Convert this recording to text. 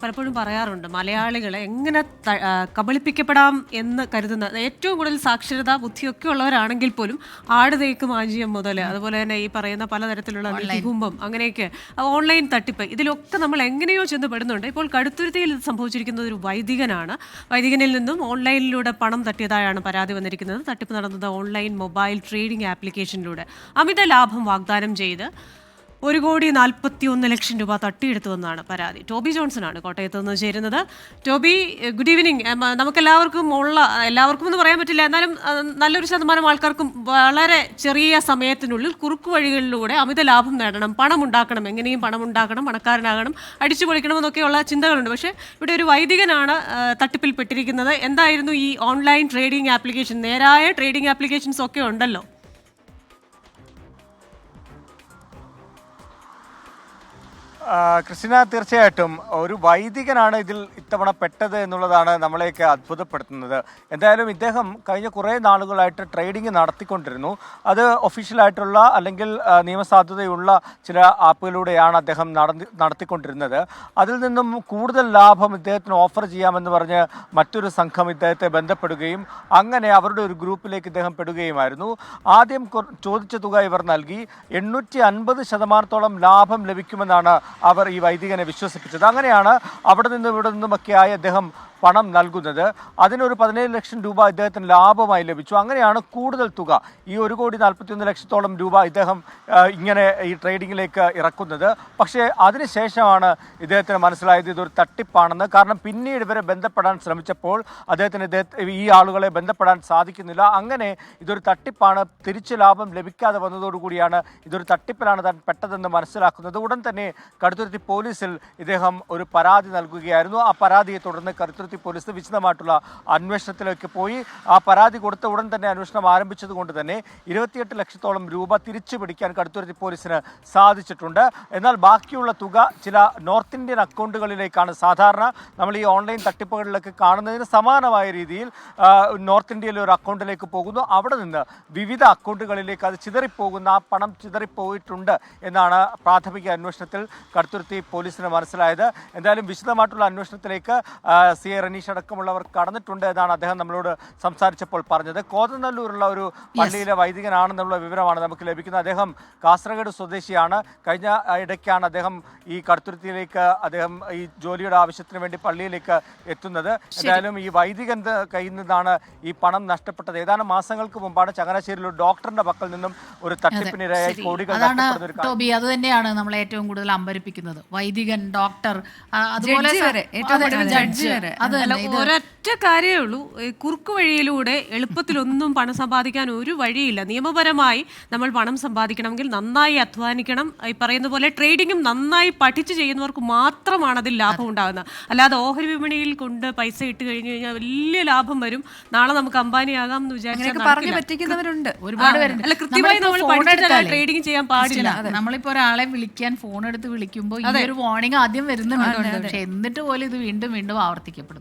പലപ്പോഴും പറയാറുണ്ട് മലയാളികളെ എങ്ങനെ കബളിപ്പിക്കപ്പെടാം എന്ന് കരുതുന്ന ഏറ്റവും കൂടുതൽ സാക്ഷരത ബുദ്ധിയൊക്കെ ഉള്ളവരാണെങ്കിൽ പോലും ആട് തേക്ക് മാഞ്ചിയം മുതൽ അതുപോലെ തന്നെ ഈ പറയുന്ന പലതരത്തിലുള്ള നികുംബം അങ്ങനെയൊക്കെ ഓൺലൈൻ തട്ടിപ്പ് ഇതിലൊക്കെ നമ്മൾ എങ്ങനെയോ ചെന്ന് പെടുന്നുണ്ട്. ഇപ്പോൾ കടുത്തുരുത്തിയിൽ ഇത് സംഭവിച്ചിരിക്കുന്നത് ഒരു വൈദികനാണ്. വൈദികനിൽ നിന്നും ഓൺലൈനിലൂടെ പണം തട്ടിയതായാണ് പരാതി വന്നിരിക്കുന്നത്. തട്ടിപ്പ് നടന്നത് ഓൺലൈൻ മൊബൈൽ ട്രേഡിംഗ് ആപ്ലിക്കേഷനിലൂടെ അമിത ലാഭം വാഗ്ദാനം ചെയ്ത് 1,41,00,000 രൂപ തട്ടിയെടുത്തുവെന്നാണ് പരാതി. ടോബി ജോൺസണാണ് കോട്ടയത്ത് നിന്ന് ചേരുന്നത്. Toby, good evening. നമുക്കെല്ലാവർക്കും എല്ലാവർക്കും എന്ന് പറയാൻ പറ്റില്ല, എന്നാലും നല്ലൊരു ശതമാനം ആൾക്കാർക്കും വളരെ ചെറിയ സമയത്തിനുള്ളിൽ കുറുക്കു വഴികളിലൂടെ അമിത ലാഭം നേടണം, പണം ഉണ്ടാക്കണം, എങ്ങനെയും പണം ഉണ്ടാക്കണം, പണക്കാരനാകണം, അടിച്ചു പൊളിക്കണമെന്നൊക്കെയുള്ള ചിന്തകളുണ്ട്. പക്ഷേ ഇവിടെ ഒരു വൈദികനാണ് തട്ടിപ്പിൽ പെട്ടിരിക്കുന്നത്. എന്തായിരുന്നു ഈ ഓൺലൈൻ ട്രേഡിംഗ് ആപ്ലിക്കേഷൻ? നേരായ ട്രേഡിംഗ് ആപ്ലിക്കേഷൻസ് ഒക്കെ ഉണ്ടല്ലോ. ക്രിസ്റ്റിന, തീർച്ചയായിട്ടും ഒരു വൈദികനാണ് ഇതിൽ ഇത്തവണ പെട്ടത് എന്നുള്ളതാണ് നമ്മളെയൊക്കെ അത്ഭുതപ്പെടുത്തുന്നത്. എന്തായാലും ഇദ്ദേഹം കഴിഞ്ഞ കുറേ നാളുകളായിട്ട് ട്രേഡിംഗ് നടത്തിക്കൊണ്ടിരുന്നു. അത് ഒഫീഷ്യലായിട്ടുള്ള അല്ലെങ്കിൽ നിയമസാധുതയുള്ള ചില ആപ്പുകളിലൂടെയാണ് അദ്ദേഹം നടത്തിക്കൊണ്ടിരുന്നത്. അതിൽ നിന്നും കൂടുതൽ ലാഭം ഇദ്ദേഹത്തിന് ഓഫർ ചെയ്യാമെന്ന് പറഞ്ഞ് മറ്റൊരു സംഘം ഇദ്ദേഹത്തെ ബന്ധപ്പെടുകയും അങ്ങനെ അവരുടെ ഒരു ഗ്രൂപ്പിലേക്ക് ഇദ്ദേഹം പെടുകയുമായിരുന്നു. ആദ്യം ചോദിച്ച തുക ഇവർ നൽകി 850% ലാഭം ലഭിക്കുമെന്നാണ് അവർ ഈ വൈദികനെ വിശ്വസിപ്പിച്ചത്. അങ്ങനെയാണ് അവിടെ നിന്നും ഇവിടെ നിന്നുമൊക്കെയായി അദ്ദേഹം പണം നൽകുന്നത്. അതിനൊരു 17 ലക്ഷം രൂപ ഇദ്ദേഹത്തിന് ലാഭമായി ലഭിച്ചു. അങ്ങനെയാണ് കൂടുതൽ തുക, ഈ 1,41,00,000 രൂപ ഇദ്ദേഹം ഇങ്ങനെ ഈ ട്രേഡിങ്ങിലേക്ക് ഇറക്കുന്നത്. പക്ഷേ അതിനുശേഷമാണ് ഇദ്ദേഹത്തിന് മനസ്സിലായത് ഇതൊരു തട്ടിപ്പാണെന്ന്. കാരണം പിന്നീട് ഇവരെ ബന്ധപ്പെടാൻ ശ്രമിച്ചപ്പോൾ അദ്ദേഹത്തിന് ഈ ആളുകളെ ബന്ധപ്പെടാൻ സാധിക്കുന്നില്ല. അങ്ങനെ ഇതൊരു തട്ടിപ്പാണ്, തിരിച്ചു ലാഭം ലഭിക്കാതെ വന്നതോടുകൂടിയാണ് ഇതൊരു തട്ടിപ്പിലാണ് താൻ പെട്ടതെന്ന് മനസ്സിലാക്കുന്നത്. ഉടൻ തന്നെ കടുത്തുരുത്തി പോലീസിൽ ഇദ്ദേഹം ഒരു പരാതി നൽകുകയായിരുന്നു. ആ പരാതിയെ തുടർന്ന് കടുത്തുരുത്തി പോലീസ് വിശദമായിട്ടുള്ള അന്വേഷണത്തിലേക്ക് പോയി. ആ പരാതി കൊടുത്ത ഉടൻ തന്നെ അന്വേഷണം ആരംഭിച്ചതുകൊണ്ട് തന്നെ 28 ലക്ഷത്തോളം രൂപ തിരിച്ചു പിടിക്കാൻ കടുത്തുരുത്തി പോലീസിന് സാധിച്ചിട്ടുണ്ട്. എന്നാൽ ബാക്കിയുള്ള തുക ചില നോർത്ത് ഇന്ത്യൻ അക്കൗണ്ടുകളിലേക്കാണ്. സാധാരണ നമ്മൾ ഈ ഓൺലൈൻ തട്ടിപ്പുകളിലൊക്കെ കാണുന്നതിന് സമാനമായ രീതിയിൽ നോർത്ത് ഇന്ത്യയിലെ ഒരു അക്കൗണ്ടിലേക്ക് പോകുന്നു. അവിടെ നിന്ന് വിവിധ അക്കൗണ്ടുകളിലേക്ക് അത് ചിതറിപ്പോകുന്ന, ആ പണം ചിതറിപ്പോയിട്ടുണ്ട് എന്നാണ് പ്രാഥമിക അന്വേഷണത്തിൽ കടുത്തുരുത്തി പോലീസിന് മനസ്സിലായത്. എന്തായാലും വിശദമായിട്ടുള്ള അന്വേഷണത്തിലേക്ക് സി എ റനീഷ് അടക്കമുള്ളവർ കടന്നിട്ടുണ്ട് എന്നാണ് അദ്ദേഹം നമ്മളോട് സംസാരിച്ചപ്പോൾ പറഞ്ഞത്. കോതനല്ലൂരുള്ള ഒരു പള്ളിയിലെ വൈദികനാണെന്നുള്ള വിവരമാണ് നമുക്ക് ലഭിക്കുന്നത്. അദ്ദേഹം കാസർഗോഡ് സ്വദേശിയാണ്. കഴിഞ്ഞ ഇടയ്ക്കാണ് അദ്ദേഹം ഈ കടുത്തുരുത്തിയിലേക്ക് അദ്ദേഹം ഈ ജോലിയുടെ ആവശ്യത്തിന് വേണ്ടി പള്ളിയിലേക്ക് എത്തുന്നത്. എന്തായാലും ഈ വൈദികന്റെ കയ്യിൽ നിന്നാണ് ഈ പണം നഷ്ടപ്പെട്ടത്. ഏതാനും മാസങ്ങൾക്ക് മുമ്പാണ് ചങ്ങനാശ്ശേരിയിൽ ഒരു ഡോക്ടറിന്റെ പക്കൽ നിന്നും ഒരു തട്ടിപ്പിനിരയായി കോടികൾ നഷ്ടപ്പെടുന്ന ഒരു ടോബി, അത് തന്നെയാണ് നമ്മളെ ഏറ്റവും കൂടുതൽ അമ്പരിപ്പിക്കുന്നത്. വൈദികൻ, ഡോക്ടർ, അതുപോലെ ജഡ്ജ്. ഒരൊറ്റ കാര്യമേ ഉള്ളൂ, കുറുക്കു വഴിയിലൂടെ എളുപ്പത്തിലൊന്നും പണം സമ്പാദിക്കാൻ ഒരു വഴിയില്ല. നിയമപരമായി നമ്മൾ പണം സമ്പാദിക്കണമെങ്കിൽ നന്നായി അധ്വാനിക്കണം. ഈ പറയുന്ന പോലെ ട്രേഡിങ്ങും നന്നായി പഠിച്ച് ചെയ്യുന്നവർക്ക് മാത്രമാണ് അതിൽ ലാഭം ഉണ്ടാകുന്നത്. അല്ലാതെ ഓഹരി വിപണിയിൽ കൊണ്ട് പൈസ ഇട്ട് കഴിഞ്ഞു കഴിഞ്ഞാൽ വലിയ ലാഭം വരും, നാളെ നമുക്ക് അംബാനിയാകാം എന്ന് പറ്റിക്കുന്നവരുണ്ട്, ഒരുപാട് പേരുണ്ട്. അല്ല, കൃത്യമായി നമ്മൾ ട്രേഡിംഗ് ചെയ്യാൻ പാടില്ല. നമ്മളിപ്പോ ഒരാളെ വിളിക്കാൻ ഫോൺ എടുത്ത് വിളിക്കുമ്പോൾ ഈ ഒരു വാർണിംഗ് ആദ്യം വരുന്നുണ്ട്. പക്ഷെ എന്നിട്ട് പോലും ഇത് വീണ്ടും വീണ്ടും ആവർത്തിക്കപ്പെടും.